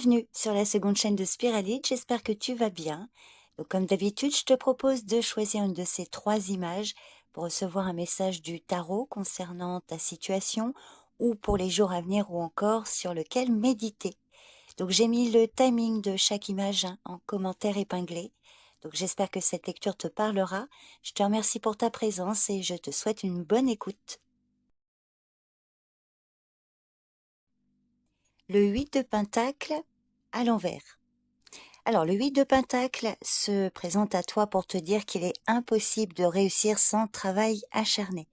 Bienvenue sur la seconde chaîne de Spiralite, j'espère que tu vas bien. Donc, comme d'habitude, je te propose de choisir une de ces trois images pour recevoir un message du tarot concernant ta situation ou pour les jours à venir ou encore sur lequel méditer. Donc j'ai mis le timing de chaque image en commentaire épinglé. Donc j'espère que cette lecture te parlera. Je te remercie pour ta présence et je te souhaite une bonne écoute. Le 8 de Pentacle à l'envers. Alors, le 8 de Pentacle se présente à toi pour te dire qu'il est impossible de réussir sans travail acharné.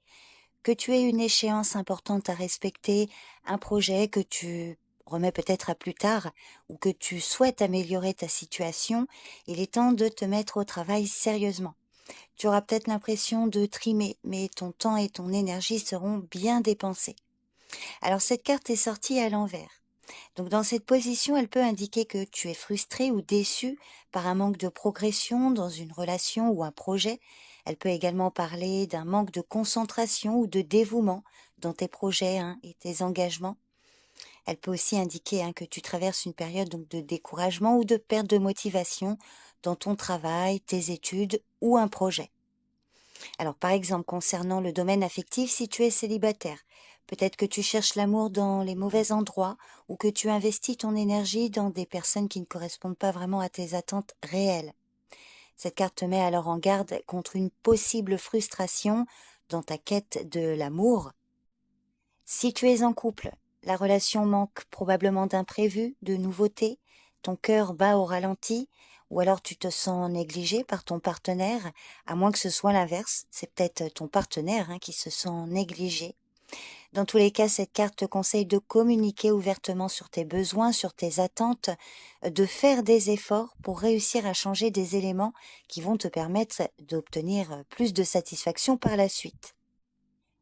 Que tu aies une échéance importante à respecter, un projet que tu remets peut-être à plus tard ou que tu souhaites améliorer ta situation, il est temps de te mettre au travail sérieusement. Tu auras peut-être l'impression de trimer, mais ton temps et ton énergie seront bien dépensés. Alors, cette carte est sortie à l'envers. Donc dans cette position, elle peut indiquer que tu es frustré ou déçu par un manque de progression dans une relation ou un projet. Elle peut également parler d'un manque de concentration ou de dévouement dans tes projets et tes engagements. Elle peut aussi indiquer que tu traverses une période donc de découragement ou de perte de motivation dans ton travail, tes études ou un projet. Alors, par exemple, concernant le domaine affectif, si tu es célibataire, peut-être que tu cherches l'amour dans les mauvais endroits ou que tu investis ton énergie dans des personnes qui ne correspondent pas vraiment à tes attentes réelles. Cette carte te met alors en garde contre une possible frustration dans ta quête de l'amour. Si tu es en couple, la relation manque probablement d'imprévus, de nouveautés, ton cœur bat au ralenti, ou alors tu te sens négligé par ton partenaire, à moins que ce soit l'inverse, c'est peut-être ton partenaire qui se sent négligé. Dans tous les cas, cette carte te conseille de communiquer ouvertement sur tes besoins, sur tes attentes, de faire des efforts pour réussir à changer des éléments qui vont te permettre d'obtenir plus de satisfaction par la suite.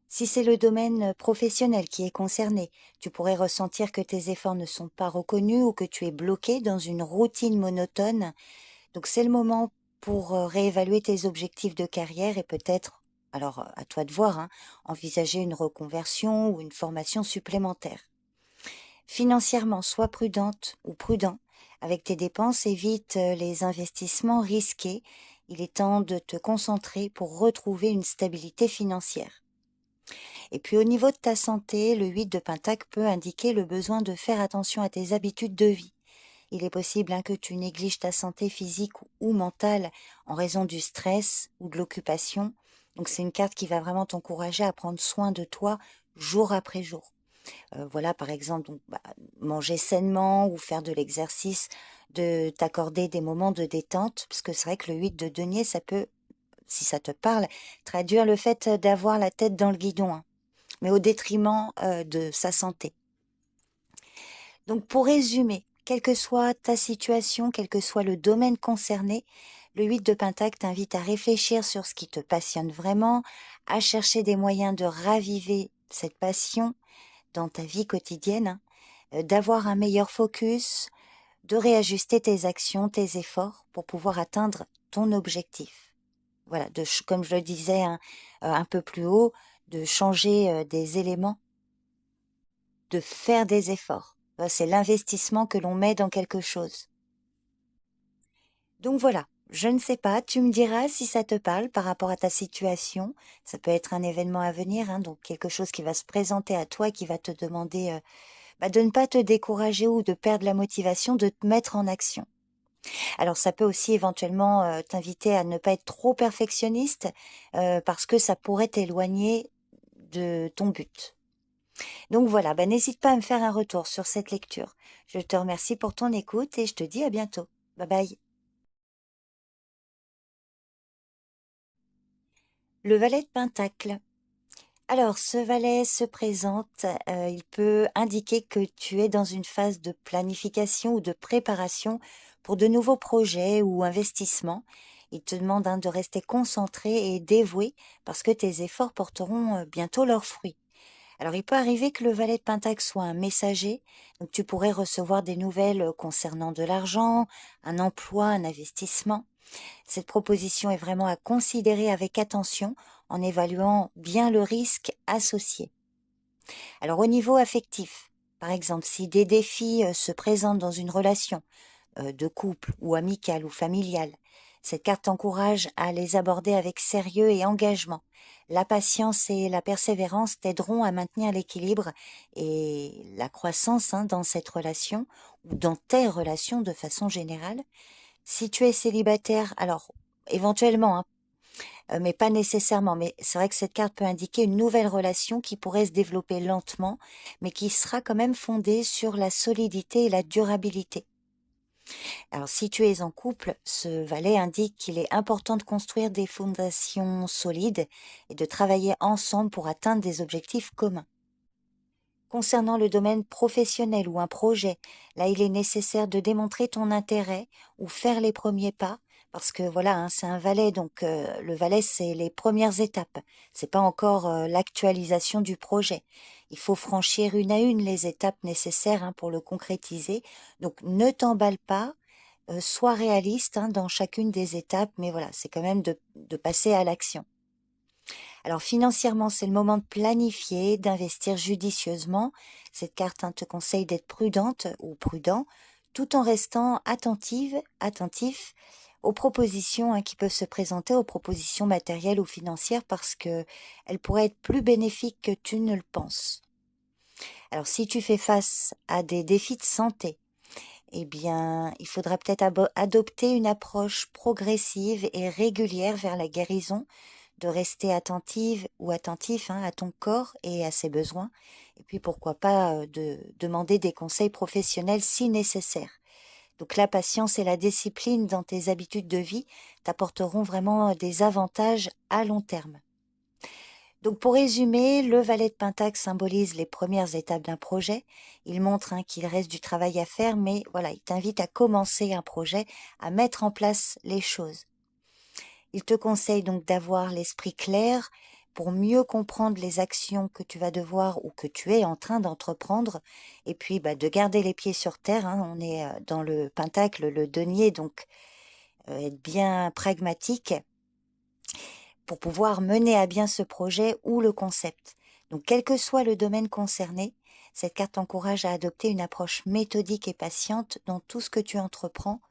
Si c'est le domaine professionnel qui est concerné, tu pourrais ressentir que tes efforts ne sont pas reconnus ou que tu es bloqué dans une routine monotone. Donc c'est le moment pour réévaluer tes objectifs de carrière et peut-être, alors à toi de voir, envisager une reconversion ou une formation supplémentaire. Financièrement, sois prudente ou prudent avec tes dépenses, évite les investissements risqués. Il est temps de te concentrer pour retrouver une stabilité financière. Et puis au niveau de ta santé, le 8 de Pentacle peut indiquer le besoin de faire attention à tes habitudes de vie. Il est possible que tu négliges ta santé physique ou mentale en raison du stress ou de l'occupation. Donc c'est une carte qui va vraiment t'encourager à prendre soin de toi jour après jour. Voilà, par exemple, donc, manger sainement ou faire de l'exercice, de t'accorder des moments de détente, parce que c'est vrai que le 8 de denier, ça peut, si ça te parle, traduire le fait d'avoir la tête dans le guidon, mais au détriment de sa santé. Donc pour résumer, quelle que soit ta situation, quel que soit le domaine concerné, le 8 de Pentacle t'invite à réfléchir sur ce qui te passionne vraiment, à chercher des moyens de raviver cette passion dans ta vie quotidienne, d'avoir un meilleur focus, de réajuster tes actions, tes efforts pour pouvoir atteindre ton objectif. Voilà, comme je le disais un peu plus haut, de changer des éléments, de faire des efforts. C'est l'investissement que l'on met dans quelque chose. Donc voilà, je ne sais pas, tu me diras si ça te parle par rapport à ta situation. Ça peut être un événement à venir, donc quelque chose qui va se présenter à toi, qui va te demander de ne pas te décourager ou de perdre la motivation, de te mettre en action. Alors ça peut aussi éventuellement t'inviter à ne pas être trop perfectionniste parce que ça pourrait t'éloigner de ton but. Donc voilà, n'hésite pas à me faire un retour sur cette lecture. Je te remercie pour ton écoute et je te dis à bientôt. Bye bye. Le valet de Pentacle. Alors, ce valet se présente, il peut indiquer que tu es dans une phase de planification ou de préparation pour de nouveaux projets ou investissements. Il te demande de rester concentré et dévoué parce que tes efforts porteront bientôt leurs fruits. Alors, il peut arriver que le valet de Pentacle soit un messager, donc tu pourrais recevoir des nouvelles concernant de l'argent, un emploi, un investissement. Cette proposition est vraiment à considérer avec attention en évaluant bien le risque associé. Alors, au niveau affectif, Par exemple, si des défis se présentent dans une relation de couple ou amicale ou familiale, cette carte t'encourage à les aborder avec sérieux et engagement. La patience et la persévérance t'aideront à maintenir l'équilibre et la croissance dans cette relation ou dans tes relations de façon générale. Si tu es célibataire, alors éventuellement, mais pas nécessairement. Mais c'est vrai que cette carte peut indiquer une nouvelle relation qui pourrait se développer lentement, mais qui sera quand même fondée sur la solidité et la durabilité. Alors, si tu es en couple, ce valet indique qu'il est important de construire des fondations solides et de travailler ensemble pour atteindre des objectifs communs. Concernant le domaine professionnel ou un projet, là, il est nécessaire de démontrer ton intérêt ou faire les premiers pas, parce que voilà, c'est un valet, donc le valet, c'est les premières étapes. C'est pas encore l'actualisation du projet. Il faut franchir une à une les étapes nécessaires pour le concrétiser. Donc, ne t'emballe pas, sois réaliste dans chacune des étapes, mais voilà, c'est quand même de passer à l'action. Alors financièrement, c'est le moment de planifier, d'investir judicieusement. Cette carte te conseille d'être prudente ou prudent, tout en restant attentif aux propositions qui peuvent se présenter, aux propositions matérielles ou financières, parce que elles pourraient être plus bénéfiques que tu ne le penses. Alors si tu fais face à des défis de santé, eh bien, il faudra peut-être adopter une approche progressive et régulière vers la guérison, de rester attentive ou attentif à ton corps et à ses besoins. Et puis pourquoi pas de demander des conseils professionnels si nécessaire. Donc la patience et la discipline dans tes habitudes de vie t'apporteront vraiment des avantages à long terme. Donc pour résumer, le valet de Pentacle symbolise les premières étapes d'un projet. Il montre qu'il reste du travail à faire, mais voilà, il t'invite à commencer un projet, à mettre en place les choses. Il te conseille donc d'avoir l'esprit clair pour mieux comprendre les actions que tu vas devoir ou que tu es en train d'entreprendre, et puis de garder les pieds sur terre. On est dans le Pentacle, le denier, donc être bien pragmatique pour pouvoir mener à bien ce projet ou le concept. Donc, quel que soit le domaine concerné, cette carte encourage à adopter une approche méthodique et patiente dans tout ce que tu entreprends.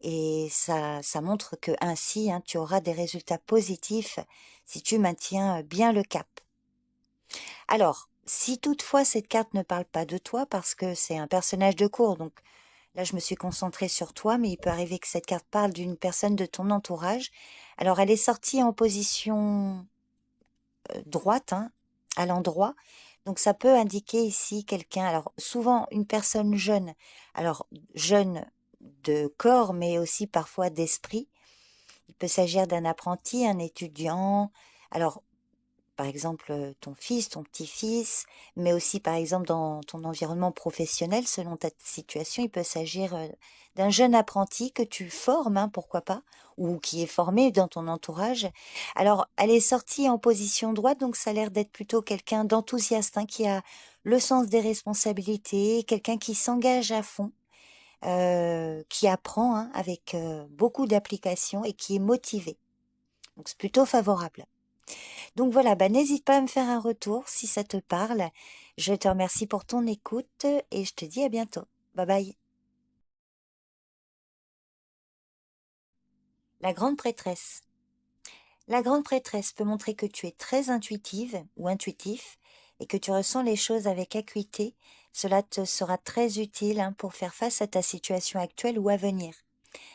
Et ça montre que ainsi, tu auras des résultats positifs si tu maintiens bien le cap. Alors, si toutefois cette carte ne parle pas de toi, parce que c'est un personnage de cours, donc là je me suis concentrée sur toi, mais il peut arriver que cette carte parle d'une personne de ton entourage. Alors, elle est sortie en position droite, à l'endroit. Donc ça peut indiquer ici quelqu'un, alors souvent une personne jeune, alors jeune de corps, mais aussi parfois d'esprit. Il peut s'agir d'un apprenti, un étudiant, alors par exemple ton fils, ton petit-fils, mais aussi par exemple dans ton environnement professionnel, selon ta situation, il peut s'agir d'un jeune apprenti que tu formes, pourquoi pas, ou qui est formé dans ton entourage. Alors, elle est sortie en position droite, donc ça a l'air d'être plutôt quelqu'un d'enthousiaste, qui a le sens des responsabilités, quelqu'un qui s'engage à fond, qui apprend avec beaucoup d'application et qui est motivé. Donc, c'est plutôt favorable. Donc voilà, n'hésite pas à me faire un retour si ça te parle. Je te remercie pour ton écoute et je te dis à bientôt. Bye bye. La grande prêtresse. La grande prêtresse peut montrer que tu es très intuitive ou intuitif et que tu ressens les choses avec acuité. Cela te sera très utile pour faire face à ta situation actuelle ou à venir.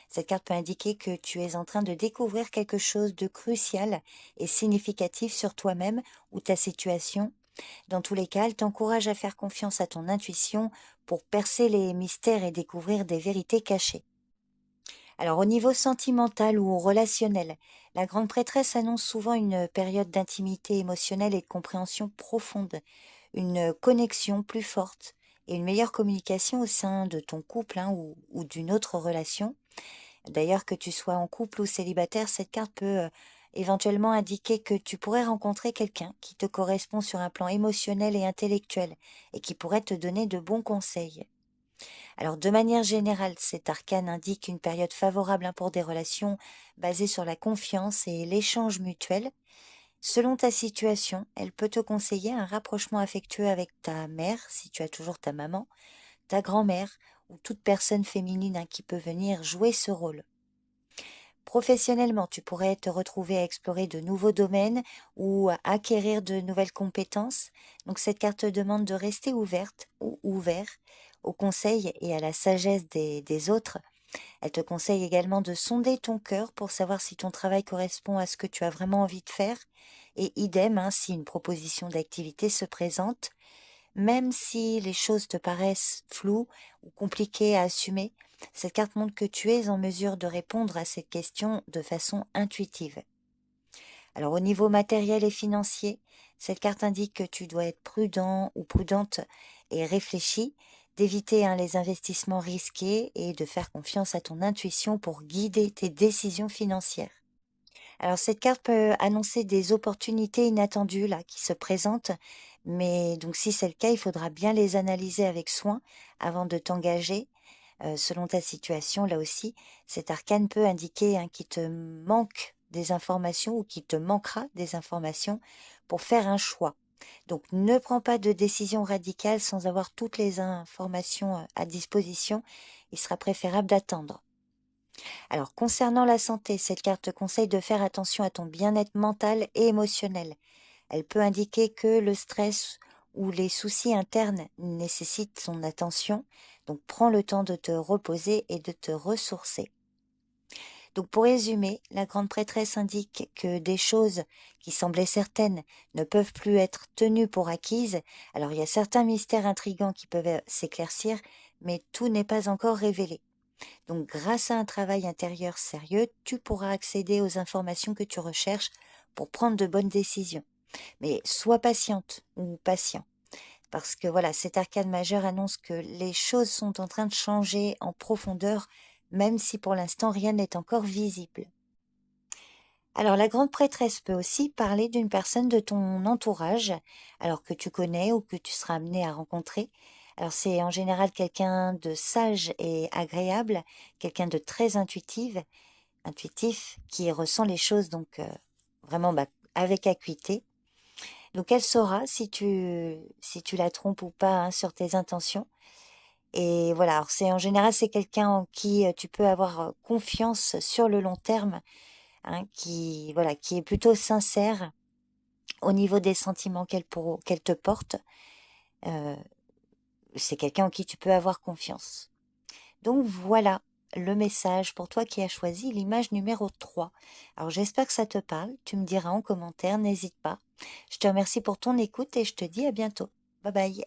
Cette carte peut indiquer que tu es en train de découvrir quelque chose de crucial et significatif sur toi-même ou ta situation. Dans tous les cas, elle t'encourage à faire confiance à ton intuition pour percer les mystères et découvrir des vérités cachées. Alors au niveau sentimental ou relationnel, la grande prêtresse annonce souvent une période d'intimité émotionnelle et de compréhension profonde, une connexion plus forte et une meilleure communication au sein de ton couple ou d'une autre relation. D'ailleurs, que tu sois en couple ou célibataire, cette carte peut éventuellement indiquer que tu pourrais rencontrer quelqu'un qui te correspond sur un plan émotionnel et intellectuel et qui pourrait te donner de bons conseils. Alors, de manière générale, cet arcane indique une période favorable pour des relations basées sur la confiance et l'échange mutuel. Selon ta situation, elle peut te conseiller un rapprochement affectueux avec ta mère, si tu as toujours ta maman, ta grand-mère ou toute personne féminine qui peut venir jouer ce rôle. Professionnellement, tu pourrais te retrouver à explorer de nouveaux domaines ou à acquérir de nouvelles compétences. Donc cette carte demande de rester ouverte ou ouvert aux conseils et à la sagesse des autres. Elle te conseille également de sonder ton cœur pour savoir si ton travail correspond à ce que tu as vraiment envie de faire. Et idem, si une proposition d'activité se présente, même si les choses te paraissent floues ou compliquées à assumer, cette carte montre que tu es en mesure de répondre à cette question de façon intuitive. Alors au niveau matériel et financier, cette carte indique que tu dois être prudent ou prudente et réfléchi, d'éviter les investissements risqués et de faire confiance à ton intuition pour guider tes décisions financières. Alors cette carte peut annoncer des opportunités inattendues là qui se présentent, mais donc si c'est le cas, il faudra bien les analyser avec soin avant de t'engager. Selon ta situation, là aussi, cet arcane peut indiquer qu'il te manque des informations ou qu'il te manquera des informations pour faire un choix. Donc ne prends pas de décision radicale sans avoir toutes les informations à disposition. Il sera préférable d'attendre. Alors, concernant la santé, cette carte te conseille de faire attention à ton bien-être mental et émotionnel. Elle peut indiquer que le stress ou les soucis internes nécessitent son attention, donc prends le temps de te reposer et de te ressourcer. Donc pour résumer, la grande prêtresse indique que des choses qui semblaient certaines ne peuvent plus être tenues pour acquises. Alors il y a certains mystères intrigants qui peuvent s'éclaircir, mais tout n'est pas encore révélé. Donc, grâce à un travail intérieur sérieux, tu pourras accéder aux informations que tu recherches pour prendre de bonnes décisions. Mais sois patiente ou patient, parce que voilà, cet arcane majeur annonce que les choses sont en train de changer en profondeur, même si pour l'instant rien n'est encore visible. Alors, la grande prêtresse peut aussi parler d'une personne de ton entourage, alors que tu connais ou que tu seras amené à rencontrer. Alors, c'est en général quelqu'un de sage et agréable, quelqu'un de très intuitif, qui ressent les choses donc vraiment avec acuité. Donc, elle saura si tu la trompes ou pas sur tes intentions. Et voilà, alors c'est en général c'est quelqu'un en qui tu peux avoir confiance sur le long terme, qui voilà, qui est plutôt sincère au niveau des sentiments qu'elle te porte. Euh, c'est quelqu'un en qui tu peux avoir confiance. Donc voilà le message pour toi qui as choisi l'image numéro 3. Alors j'espère que ça te parle, tu me diras en commentaire, n'hésite pas. Je te remercie pour ton écoute et je te dis à bientôt. Bye bye.